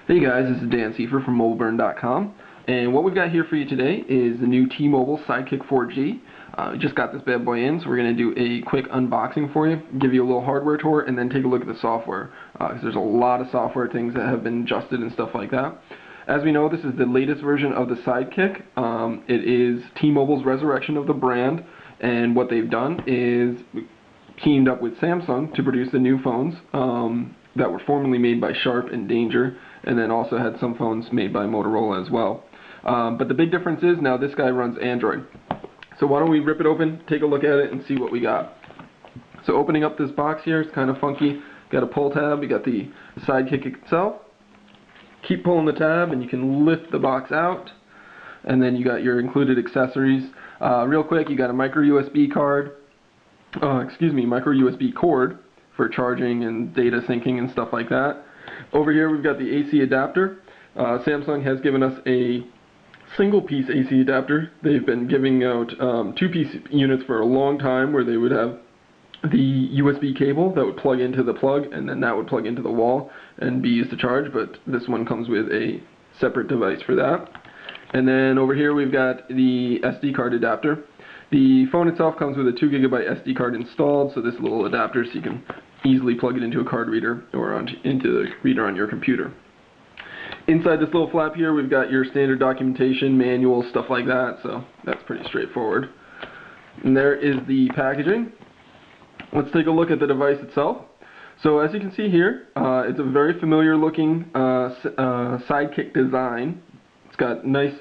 Hey guys, this is Dan Seifer from MobileBurn.com, and what we've got here for you today is the new T-Mobile Sidekick 4G. We just got this bad boy in, so we're going to do a quick unboxing for you, give you a little hardware tour, and then take a look at the software, because there's a lot of software things that have been adjusted and stuff like that. As we know, this is the latest version of the Sidekick. It is T-Mobile's resurrection of the brand, and what they've done is teamed up with Samsung to produce the new phones that were formerly made by Sharp and Danger, and then also had some phones made by Motorola as well. But the big difference is now this guy runs Android. So why don't we rip it open, take a look at it, and see what we got. So opening up this box here, it's kind of funky. Got a pull tab, you got the Sidekick itself. Keep pulling the tab and you can lift the box out, and then you got your included accessories. Real quick, you got a micro USB cord for charging and data syncing and stuff like that. Over here we've got the AC adapter. Samsung has given us a single piece AC adapter. They've been giving out two-piece units for a long time, where they would have the USB cable that would plug into the plug, and then that would plug into the wall and be used to charge, but this one comes with a separate device for that. And then over here we've got the SD card adapter. The phone itself comes with a 2 GB SD card installed, so this little adapter, so you can easily plug it into a card reader or into the reader on your computer. Inside this little flap here, we've got your standard documentation, manual, stuff like that, so that's pretty straightforward. And there is the packaging. Let's take a look at the device itself. So as you can see here, it's a very familiar looking Sidekick design. It's got nice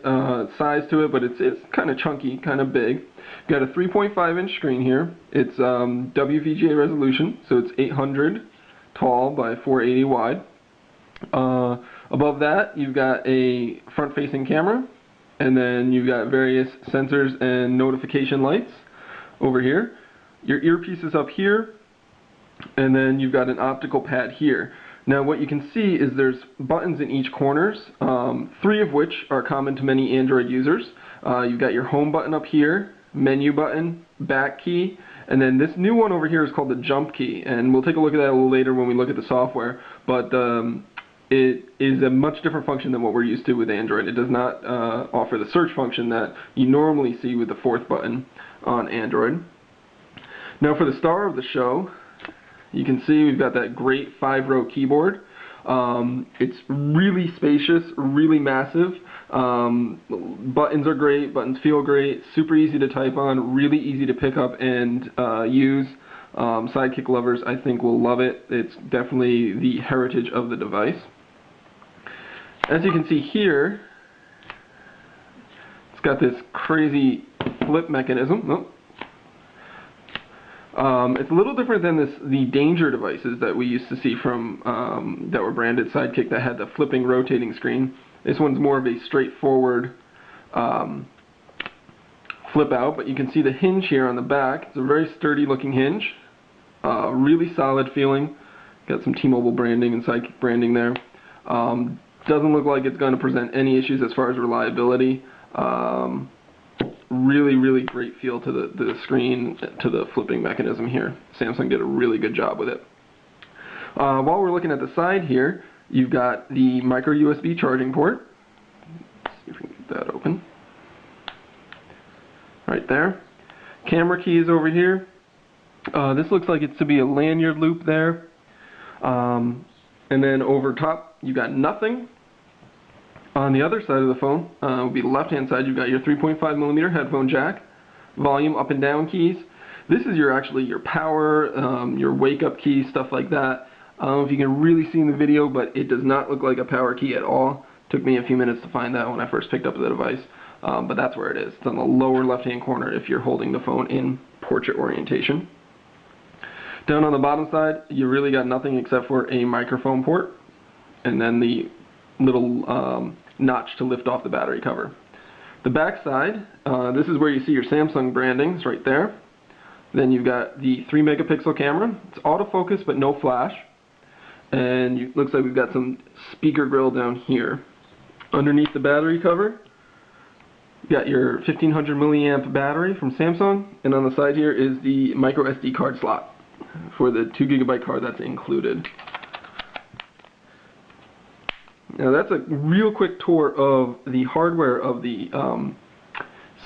size to it, but it's kind of chunky, kind of big. Got a 3.5-inch screen here. It's WVGA resolution, so it's 800 tall by 480 wide. Above that, you've got a front-facing camera, and then you've got various sensors and notification lights over here. Your earpiece is up here, and then you've got an optical pad here. Now what you can see is there's buttons in each corners, 3 of which are common to many Android users. You've got your home button up here, menu button, back key, and then this new one over here is called the jump key, and we'll take a look at that a little later when we look at the software, but it is a much different function than what we're used to with Android. It does not offer the search function that you normally see with the 4th button on Android. Now for the star of the show, you can see we've got that great 5-row keyboard. It's really spacious, really massive. Buttons are great, buttons feel great, super easy to type on, really easy to pick up and use. Sidekick lovers, I think, will love it. It's definitely the heritage of the device. As you can see here, it's got this crazy flip mechanism. Oh. It's a little different than the Danger devices that we used to see from that were branded Sidekick that had the flipping, rotating screen. This one's more of a straightforward flip out, but you can see the hinge here on the back. It's a very sturdy looking hinge, really solid feeling. Got some T-Mobile branding and Sidekick branding there. Doesn't look like it's going to present any issues as far as reliability. Really great feel to the screen, to the flipping mechanism here. Samsung did a really good job with it. While we're looking at the side here, you've got the micro USB charging port. Let's see if we can get that open. Right there. Camera key is over here. This looks like it's to be a lanyard loop there. And then over top, you've got nothing. On the other side of the phone, would be the left-hand side, you've got your 3.5mm headphone jack, volume up and down keys. This is actually your power, your wake-up key, stuff like that. I don't know if you can really see in the video, but it does not look like a power key at all. Took me a few minutes to find that when I first picked up the device, but that's where it is. It's on the lower left-hand corner if you're holding the phone in portrait orientation. Down on the bottom side, you really got nothing except for a microphone port, and then the little notch to lift off the battery cover. The back side, this is where you see your Samsung branding. It's right there. Then you've got the 3-megapixel camera. It's autofocus but no flash. And it looks like we've got some speaker grill down here. Underneath the battery cover, you've got your 1500 milliamp battery from Samsung, and on the side here is the micro SD card slot for the 2 GB card that's included. Now that's a real quick tour of the hardware of the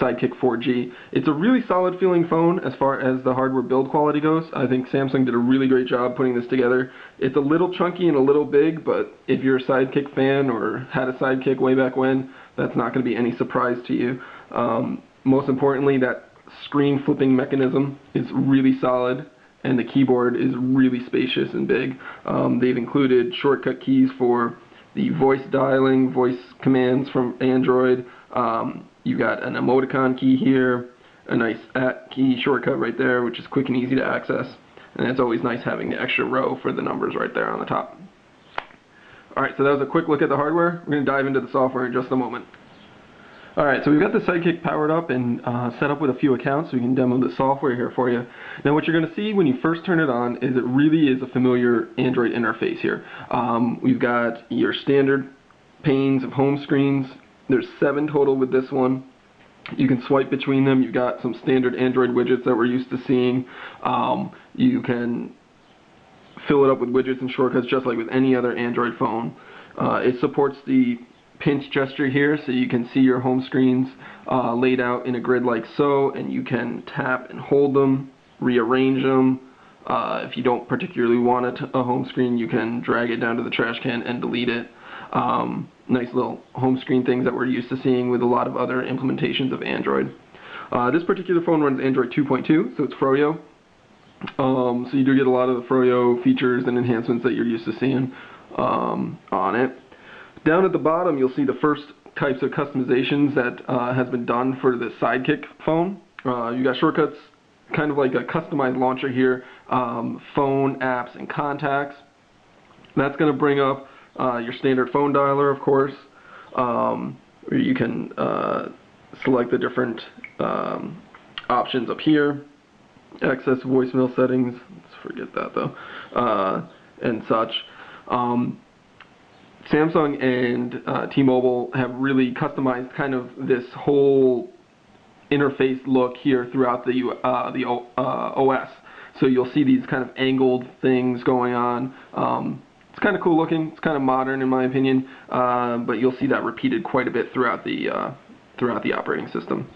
Sidekick 4G. It's a really solid feeling phone as far as the hardware build quality goes. I think Samsung did a really great job putting this together. It's a little chunky and a little big, but if you're a Sidekick fan or had a Sidekick way back when, that's not going to be any surprise to you. Most importantly, that screen flipping mechanism is really solid, and the keyboard is really spacious and big. They've included shortcut keys for the voice dialing, voice commands from Android. You got an emoticon key here, a nice @key shortcut right there, which is quick and easy to access. And it's always nice having the extra row for the numbers right there on the top. Alright, so that was a quick look at the hardware. We're going to dive into the software in just a moment. Alright, so we've got the Sidekick powered up and set up with a few accounts, so we can demo the software here for you. Now what you're going to see when you first turn it on is it really is a familiar Android interface here. We've got your standard panes of home screens. There's 7 total with this one. You can swipe between them. You've got some standard Android widgets that we're used to seeing. You can fill it up with widgets and shortcuts just like with any other Android phone. It supports the pinch gesture here, so you can see your home screens laid out in a grid like so, and you can tap and hold them, rearrange them. If you don't particularly want a home screen, you can drag it down to the trash can and delete it. Nice little home screen things that we're used to seeing with a lot of other implementations of Android. This particular phone runs Android 2.2, so it's Froyo. So you do get a lot of the Froyo features and enhancements that you're used to seeing on it. Down at the bottom, you'll see the first types of customizations that has been done for the Sidekick phone. You got shortcuts, kind of like a customized launcher here, phone, apps, and contacts. That's going to bring up your standard phone dialer, of course, where you can select the different options up here. Access voicemail settings, let's forget that though, and such. Samsung and T-Mobile have really customized kind of this whole interface look here throughout the OS. So you'll see these kind of angled things going on. It's kind of cool looking. It's kind of modern in my opinion, but you'll see that repeated quite a bit throughout the operating system.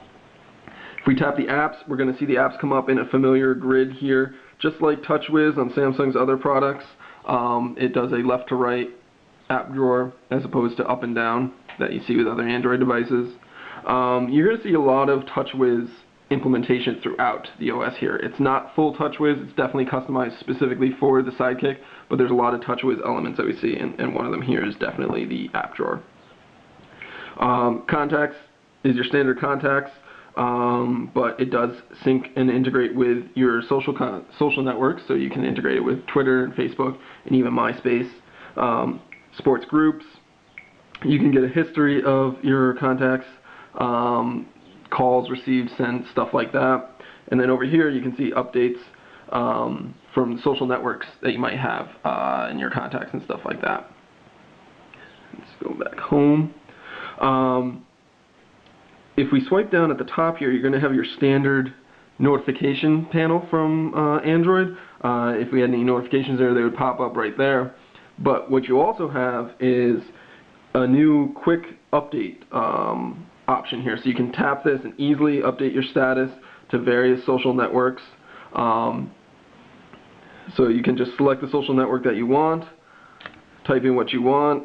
If we tap the apps, we're going to see the apps come up in a familiar grid here, just like TouchWiz on Samsung's other products. It does a left to right app drawer as opposed to up and down that you see with other Android devices. You're going to see a lot of TouchWiz implementation throughout the OS here. It's not full TouchWiz, it's definitely customized specifically for the Sidekick, but there's a lot of TouchWiz elements that we see, and one of them here is definitely the app drawer. Contacts is your standard contacts, but it does sync and integrate with your social networks, so you can integrate it with Twitter and Facebook and even MySpace. Sports groups, you can get a history of your contacts, calls received, sent, stuff like that. And then over here you can see updates from social networks that you might have in your contacts and stuff like that. Let's go back home. If we swipe down at the top here, you're going to have your standard notification panel from Android. If we had any notifications there, they would pop up right there. But what you also have is a new quick update option here. So you can tap this and easily update your status to various social networks. So you can just select the social network that you want, type in what you want,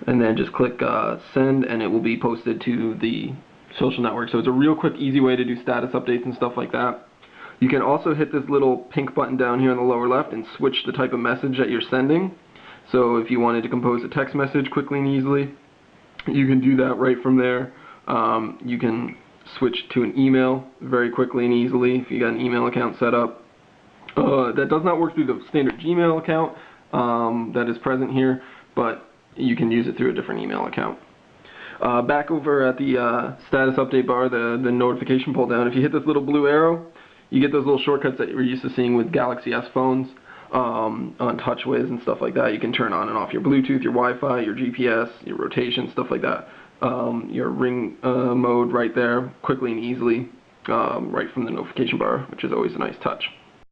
and then just click send, and it will be posted to the social network. So it's a real quick, easy way to do status updates and stuff like that. You can also hit this little pink button down here in the lower left and switch the type of message that you're sending. So if you wanted to compose a text message quickly and easily, you can do that right from there. You can switch to an email very quickly and easily if you got an email account set up. That does not work through the standard Gmail account that is present here, but you can use it through a different email account. Back over at the status update bar, the notification pull down, if you hit this little blue arrow, you get those little shortcuts that you're used to seeing with Galaxy S phones. on TouchWiz and stuff like that. You can turn on and off your Bluetooth, your Wi-Fi, your GPS, your rotation, stuff like that. Your ring mode right there, quickly and easily, right from the notification bar, which is always a nice touch.